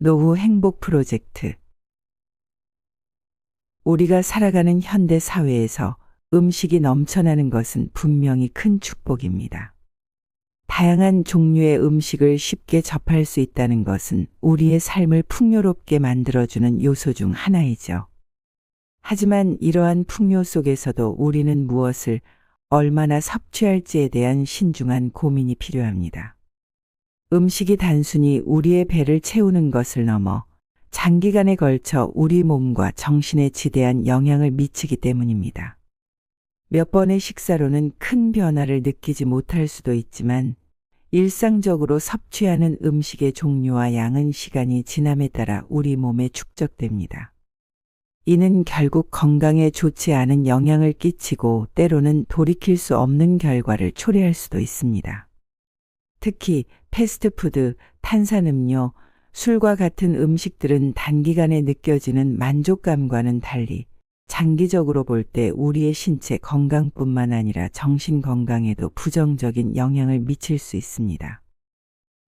노후 행복 프로젝트. 우리가 살아가는 현대 사회에서 음식이 넘쳐나는 것은 분명히 큰 축복입니다. 다양한 종류의 음식을 쉽게 접할 수 있다는 것은 우리의 삶을 풍요롭게 만들어주는 요소 중 하나이죠. 하지만 이러한 풍요 속에서도 우리는 무엇을 얼마나 섭취할지에 대한 신중한 고민이 필요합니다. 음식이 단순히 우리의 배를 채우는 것을 넘어 장기간에 걸쳐 우리 몸과 정신에 지대한 영향을 미치기 때문입니다. 몇 번의 식사로는 큰 변화를 느끼지 못할 수도 있지만 일상적으로 섭취하는 음식의 종류와 양은 시간이 지남에 따라 우리 몸에 축적됩니다. 이는 결국 건강에 좋지 않은 영향을 끼치고 때로는 돌이킬 수 없는 결과를 초래할 수도 있습니다. 특히 패스트푸드, 탄산음료, 술과 같은 음식들은 단기간에 느껴지는 만족감과는 달리 장기적으로 볼 때 우리의 신체 건강뿐만 아니라 정신 건강에도 부정적인 영향을 미칠 수 있습니다.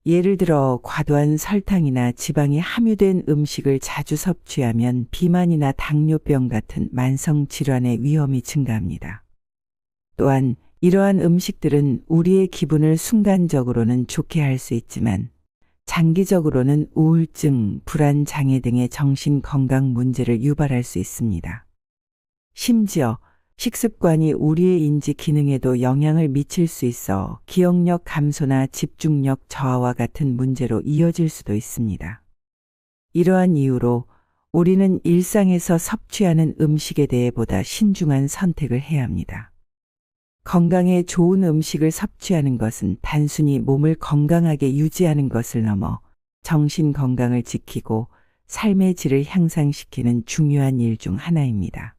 예를 들어 과도한 설탕이나 지방이 함유된 음식을 자주 섭취하면 비만이나 당뇨병 같은 만성 질환의 위험이 증가합니다. 또한 이러한 음식들은 우리의 기분을 순간적으로는 좋게 할 수 있지만 장기적으로는 우울증, 불안 장애 등의 정신 건강 문제를 유발할 수 있습니다. 심지어 식습관이 우리의 인지 기능에도 영향을 미칠 수 있어 기억력 감소나 집중력 저하와 같은 문제로 이어질 수도 있습니다. 이러한 이유로 우리는 일상에서 섭취하는 음식에 대해 보다 신중한 선택을 해야 합니다. 건강에 좋은 음식을 섭취하는 것은 단순히 몸을 건강하게 유지하는 것을 넘어 정신 건강을 지키고 삶의 질을 향상시키는 중요한 일 중 하나입니다.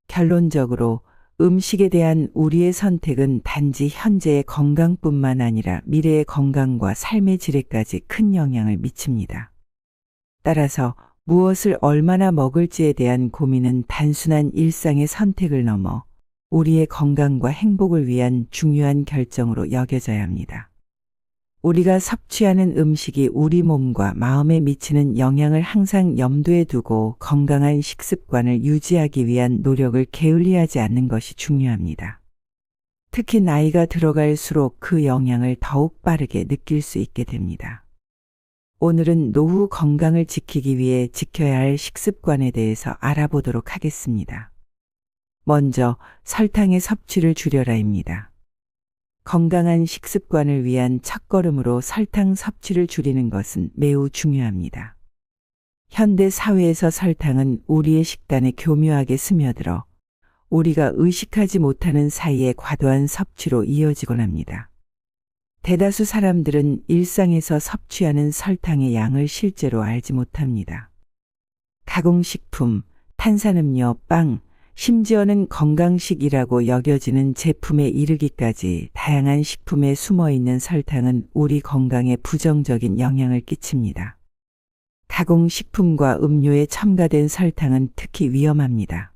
결론적으로 음식에 대한 우리의 선택은 단지 현재의 건강뿐만 아니라 미래의 건강과 삶의 질에까지 큰 영향을 미칩니다. 따라서 무엇을 얼마나 먹을지에 대한 고민은 단순한 일상의 선택을 넘어 우리의 건강과 행복을 위한 중요한 결정으로 여겨져야 합니다. 우리가 섭취하는 음식이 우리 몸과 마음에 미치는 영향을 항상 염두에 두고 건강한 식습관을 유지하기 위한 노력을 게을리하지 않는 것이 중요합니다. 특히 나이가 들어갈수록 그 영향을 더욱 빠르게 느낄 수 있게 됩니다. 오늘은 노후 건강을 지키기 위해 지켜야 할 식습관에 대해서 알아보도록 하겠습니다. 먼저 설탕의 섭취를 줄여라입니다. 건강한 식습관을 위한 첫걸음으로 설탕 섭취를 줄이는 것은 매우 중요합니다. 현대 사회에서 설탕은 우리의 식단에 교묘하게 스며들어 우리가 의식하지 못하는 사이에 과도한 섭취로 이어지곤 합니다. 대다수 사람들은 일상에서 섭취하는 설탕의 양을 실제로 알지 못합니다. 가공식품, 탄산음료, 빵, 심지어는 건강식이라고 여겨지는 제품에 이르기까지 다양한 식품에 숨어있는 설탕은 우리 건강에 부정적인 영향을 끼칩니다. 가공식품과 음료에 첨가된 설탕은 특히 위험합니다.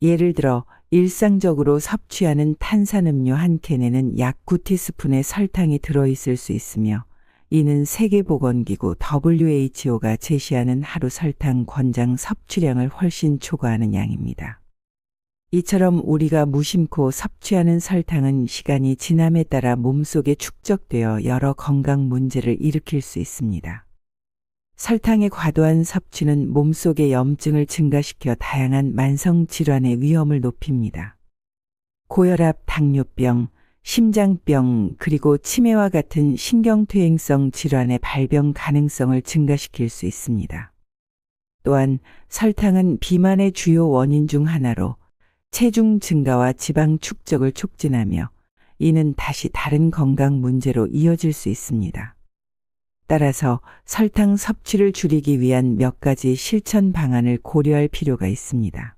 예를 들어 일상적으로 섭취하는 탄산음료 한 캔에는 약 9티스푼의 설탕이 들어있을 수 있으며 이는 세계보건기구 WHO가 제시하는 하루 설탕 권장 섭취량을 훨씬 초과하는 양입니다. 이처럼 우리가 무심코 섭취하는 설탕은 시간이 지남에 따라 몸속에 축적되어 여러 건강 문제를 일으킬 수 있습니다. 설탕의 과도한 섭취는 몸속의 염증을 증가시켜 다양한 만성 질환의 위험을 높입니다. 고혈압, 당뇨병, 심장병 그리고 치매와 같은 신경퇴행성 질환의 발병 가능성을 증가시킬 수 있습니다. 또한 설탕은 비만의 주요 원인 중 하나로 체중 증가와 지방 축적을 촉진하며 이는 다시 다른 건강 문제로 이어질 수 있습니다. 따라서 설탕 섭취를 줄이기 위한 몇 가지 실천 방안을 고려할 필요가 있습니다.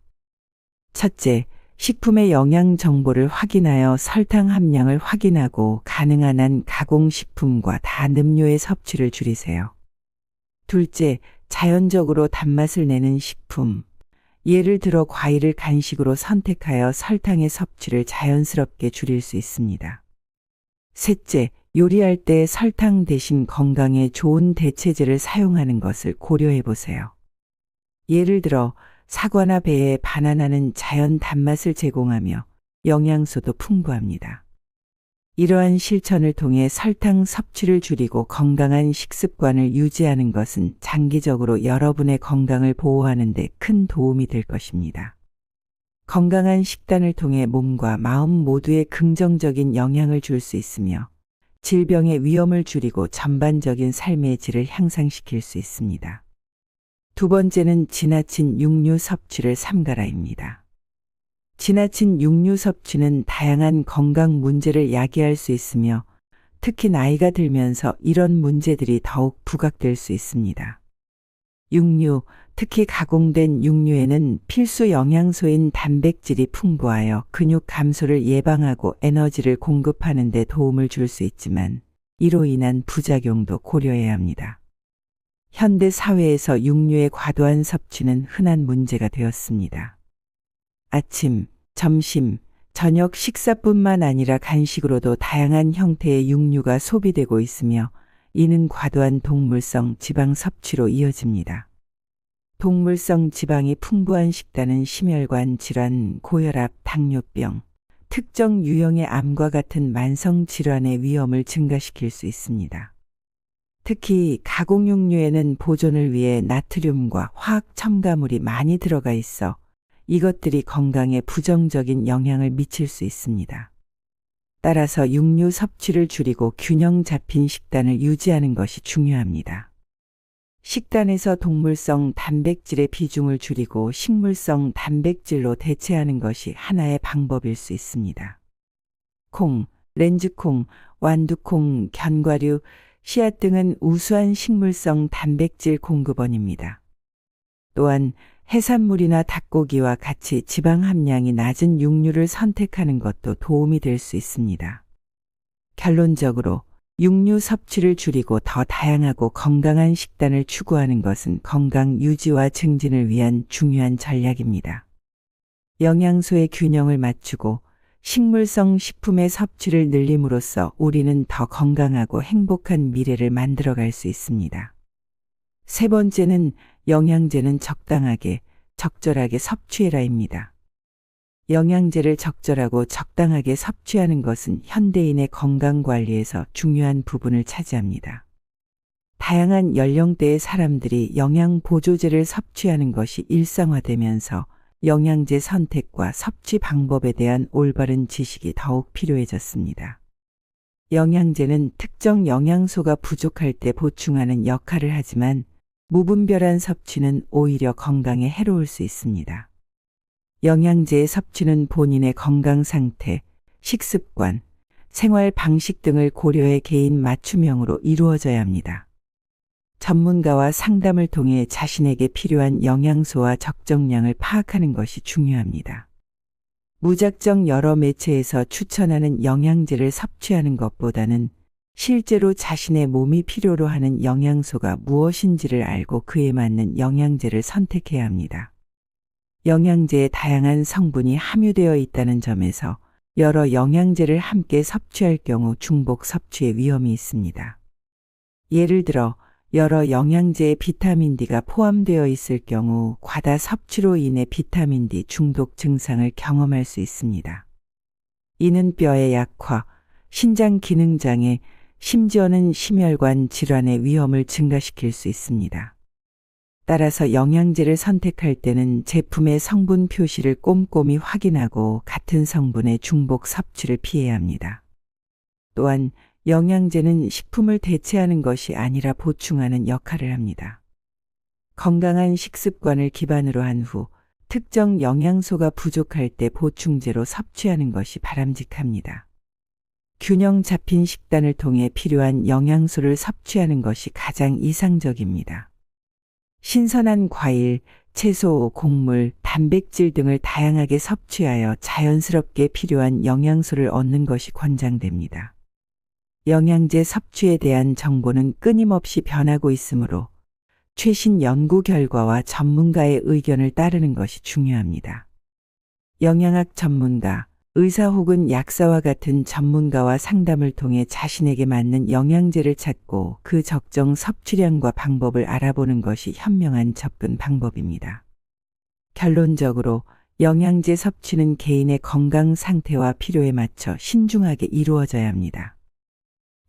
첫째, 식품의 영양 정보를 확인하여 설탕 함량을 확인하고 가능한 한 가공식품과 단음료의 섭취를 줄이세요. 둘째, 자연적으로 단맛을 내는 식품. 예를 들어 과일을 간식으로 선택하여 설탕의 섭취를 자연스럽게 줄일 수 있습니다. 셋째, 요리할 때 설탕 대신 건강에 좋은 대체제를 사용하는 것을 고려해 보세요. 예를 들어 사과나 배에 바나나는 자연 단맛을 제공하며 영양소도 풍부합니다. 이러한 실천을 통해 설탕 섭취를 줄이고 건강한 식습관을 유지하는 것은 장기적으로 여러분의 건강을 보호하는 데 큰 도움이 될 것입니다. 건강한 식단을 통해 몸과 마음 모두에 긍정적인 영향을 줄 수 있으며 질병의 위험을 줄이고 전반적인 삶의 질을 향상시킬 수 있습니다. 두 번째는 지나친 육류 섭취를 삼가라입니다. 지나친 육류 섭취는 다양한 건강 문제를 야기할 수 있으며 특히 나이가 들면서 이런 문제들이 더욱 부각될 수 있습니다. 육류, 특히 가공된 육류에는 필수 영양소인 단백질이 풍부하여 근육 감소를 예방하고 에너지를 공급하는 데 도움을 줄 수 있지만 이로 인한 부작용도 고려해야 합니다. 현대 사회에서 육류의 과도한 섭취는 흔한 문제가 되었습니다. 아침, 점심, 저녁 식사뿐만 아니라 간식으로도 다양한 형태의 육류가 소비되고 있으며 이는 과도한 동물성 지방 섭취로 이어집니다. 동물성 지방이 풍부한 식단은 심혈관 질환, 고혈압, 당뇨병, 특정 유형의 암과 같은 만성 질환의 위험을 증가시킬 수 있습니다. 특히 가공육류에는 보존을 위해 나트륨과 화학 첨가물이 많이 들어가 있어 이것들이 건강에 부정적인 영향을 미칠 수 있습니다. 따라서 육류 섭취를 줄이고 균형 잡힌 식단을 유지하는 것이 중요합니다. 식단에서 동물성 단백질의 비중을 줄이고 식물성 단백질로 대체하는 것이 하나의 방법일 수 있습니다. 콩, 렌즈콩, 완두콩, 견과류, 씨앗 등은 우수한 식물성 단백질 공급원입니다. 또한 해산물이나 닭고기와 같이 지방 함량이 낮은 육류를 선택하는 것도 도움이 될 수 있습니다. 결론적으로 육류 섭취를 줄이고 더 다양하고 건강한 식단을 추구하는 것은 건강 유지와 증진을 위한 중요한 전략입니다. 영양소의 균형을 맞추고 식물성 식품의 섭취를 늘림으로써 우리는 더 건강하고 행복한 미래를 만들어갈 수 있습니다. 세 번째는 영양제는 적당하게, 적절하게 섭취해라입니다. 영양제를 적절하고 적당하게 섭취하는 것은 현대인의 건강관리에서 중요한 부분을 차지합니다. 다양한 연령대의 사람들이 영양보조제를 섭취하는 것이 일상화되면서 영양제 선택과 섭취 방법에 대한 올바른 지식이 더욱 필요해졌습니다. 영양제는 특정 영양소가 부족할 때 보충하는 역할을 하지만 무분별한 섭취는 오히려 건강에 해로울 수 있습니다. 영양제의 섭취는 본인의 건강 상태, 식습관, 생활 방식 등을 고려해 개인 맞춤형으로 이루어져야 합니다. 전문가와 상담을 통해 자신에게 필요한 영양소와 적정량을 파악하는 것이 중요합니다. 무작정 여러 매체에서 추천하는 영양제를 섭취하는 것보다는 실제로 자신의 몸이 필요로 하는 영양소가 무엇인지를 알고 그에 맞는 영양제를 선택해야 합니다. 영양제에 다양한 성분이 함유되어 있다는 점에서 여러 영양제를 함께 섭취할 경우 중복 섭취의 위험이 있습니다. 예를 들어 여러 영양제에 비타민 D가 포함되어 있을 경우 과다 섭취로 인해 비타민 D 중독 증상을 경험할 수 있습니다. 이는 뼈의 약화, 신장 기능 장애, 심지어는 심혈관 질환의 위험을 증가시킬 수 있습니다. 따라서 영양제를 선택할 때는 제품의 성분 표시를 꼼꼼히 확인하고 같은 성분의 중복 섭취를 피해야 합니다. 또한 영양제는 식품을 대체하는 것이 아니라 보충하는 역할을 합니다. 건강한 식습관을 기반으로 한 후 특정 영양소가 부족할 때 보충제로 섭취하는 것이 바람직합니다. 균형 잡힌 식단을 통해 필요한 영양소를 섭취하는 것이 가장 이상적입니다. 신선한 과일, 채소, 곡물, 단백질 등을 다양하게 섭취하여 자연스럽게 필요한 영양소를 얻는 것이 권장됩니다. 영양제 섭취에 대한 정보는 끊임없이 변하고 있으므로 최신 연구 결과와 전문가의 의견을 따르는 것이 중요합니다. 영양학 전문가, 의사 혹은 약사와 같은 전문가와 상담을 통해 자신에게 맞는 영양제를 찾고 그 적정 섭취량과 방법을 알아보는 것이 현명한 접근 방법입니다. 결론적으로 영양제 섭취는 개인의 건강 상태와 필요에 맞춰 신중하게 이루어져야 합니다.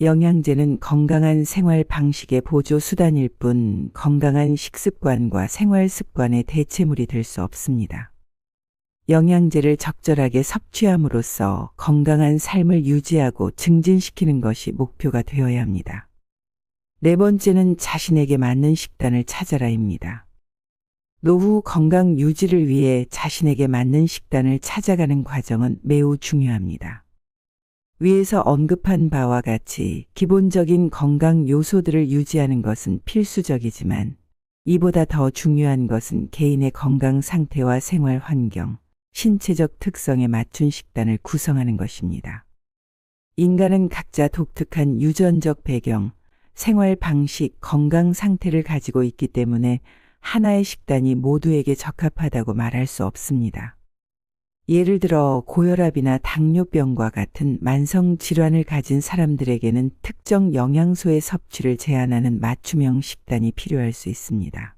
영양제는 건강한 생활 방식의 보조 수단일 뿐 건강한 식습관과 생활 습관의 대체물이 될 수 없습니다. 영양제를 적절하게 섭취함으로써 건강한 삶을 유지하고 증진시키는 것이 목표가 되어야 합니다. 네 번째는 자신에게 맞는 식단을 찾아라입니다. 노후 건강 유지를 위해 자신에게 맞는 식단을 찾아가는 과정은 매우 중요합니다. 위에서 언급한 바와 같이 기본적인 건강 요소들을 유지하는 것은 필수적이지만 이보다 더 중요한 것은 개인의 건강 상태와 생활 환경, 신체적 특성에 맞춘 식단을 구성하는 것입니다. 인간은 각자 독특한 유전적 배경, 생활 방식, 건강 상태를 가지고 있기 때문에 하나의 식단이 모두에게 적합하다고 말할 수 없습니다. 예를 들어 고혈압이나 당뇨병과 같은 만성 질환을 가진 사람들에게는 특정 영양소의 섭취를 제한하는 맞춤형 식단이 필요할 수 있습니다.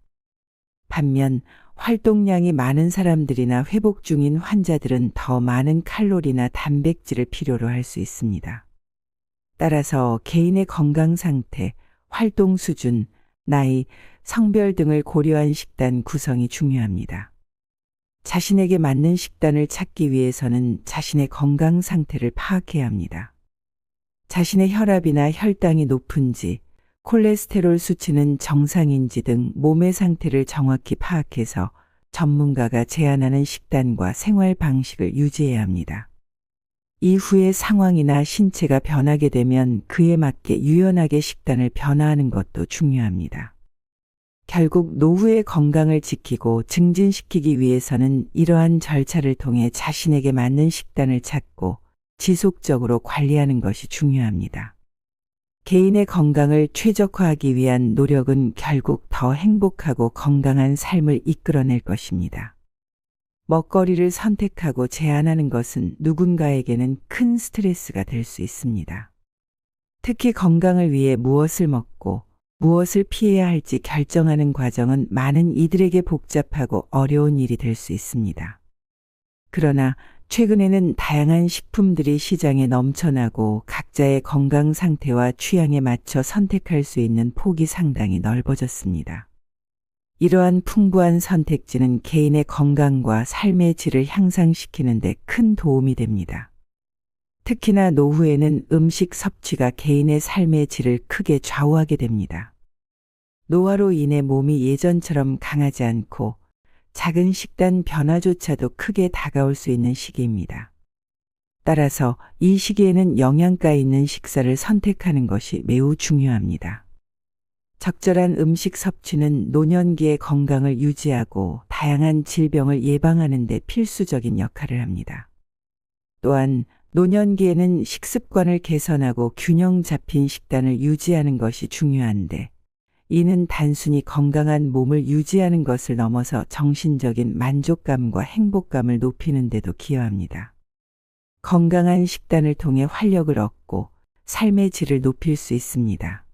반면 활동량이 많은 사람들이나 회복 중인 환자들은 더 많은 칼로리나 단백질을 필요로 할 수 있습니다. 따라서 개인의 건강 상태, 활동 수준, 나이, 성별 등을 고려한 식단 구성이 중요합니다. 자신에게 맞는 식단을 찾기 위해서는 자신의 건강 상태를 파악해야 합니다. 자신의 혈압이나 혈당이 높은지, 콜레스테롤 수치는 정상인지 등 몸의 상태를 정확히 파악해서 전문가가 제안하는 식단과 생활 방식을 유지해야 합니다. 이후에 상황이나 신체가 변하게 되면 그에 맞게 유연하게 식단을 변화하는 것도 중요합니다. 결국 노후의 건강을 지키고 증진시키기 위해서는 이러한 절차를 통해 자신에게 맞는 식단을 찾고 지속적으로 관리하는 것이 중요합니다. 개인의 건강을 최적화하기 위한 노력은 결국 더 행복하고 건강한 삶을 이끌어낼 것입니다. 먹거리를 선택하고 제한하는 것은 누군가에게는 큰 스트레스가 될 수 있습니다. 특히 건강을 위해 무엇을 먹고 무엇을 피해야 할지 결정하는 과정은 많은 이들에게 복잡하고 어려운 일이 될 수 있습니다. 그러나 최근에는 다양한 식품들이 시장에 넘쳐나고 각자의 건강 상태와 취향에 맞춰 선택할 수 있는 폭이 상당히 넓어졌습니다. 이러한 풍부한 선택지는 개인의 건강과 삶의 질을 향상시키는 데 큰 도움이 됩니다. 특히나 노후에는 음식 섭취가 개인의 삶의 질을 크게 좌우하게 됩니다. 노화로 인해 몸이 예전처럼 강하지 않고 작은 식단 변화조차도 크게 다가올 수 있는 시기입니다. 따라서 이 시기에는 영양가 있는 식사를 선택하는 것이 매우 중요합니다. 적절한 음식 섭취는 노년기의 건강을 유지하고 다양한 질병을 예방하는 데 필수적인 역할을 합니다. 또한 노년기에는 식습관을 개선하고 균형 잡힌 식단을 유지하는 것이 중요한데 이는 단순히 건강한 몸을 유지하는 것을 넘어서 정신적인 만족감과 행복감을 높이는 데도 기여합니다. 건강한 식단을 통해 활력을 얻고 삶의 질을 높일 수 있습니다.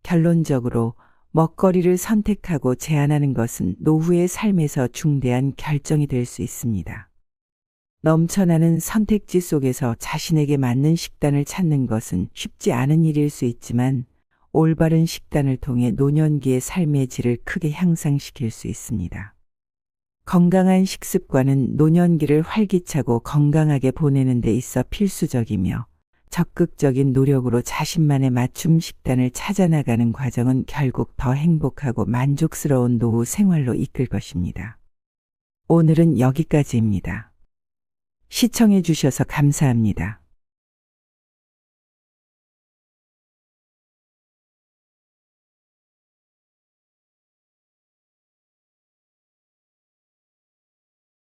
결론적으로 먹거리를 선택하고 제한하는 것은 노후의 삶에서 중대한 결정이 될 수 있습니다. 넘쳐나는 선택지 속에서 자신에게 맞는 식단을 찾는 것은 쉽지 않은 일일 수 있지만 올바른 식단을 통해 노년기의 삶의 질을 크게 향상시킬 수 있습니다. 건강한 식습관은 노년기를 활기차고 건강하게 보내는 데 있어 필수적이며 적극적인 노력으로 자신만의 맞춤 식단을 찾아나가는 과정은 결국 더 행복하고 만족스러운 노후 생활로 이끌 것입니다. 오늘은 여기까지입니다. 시청해 주셔서 감사합니다.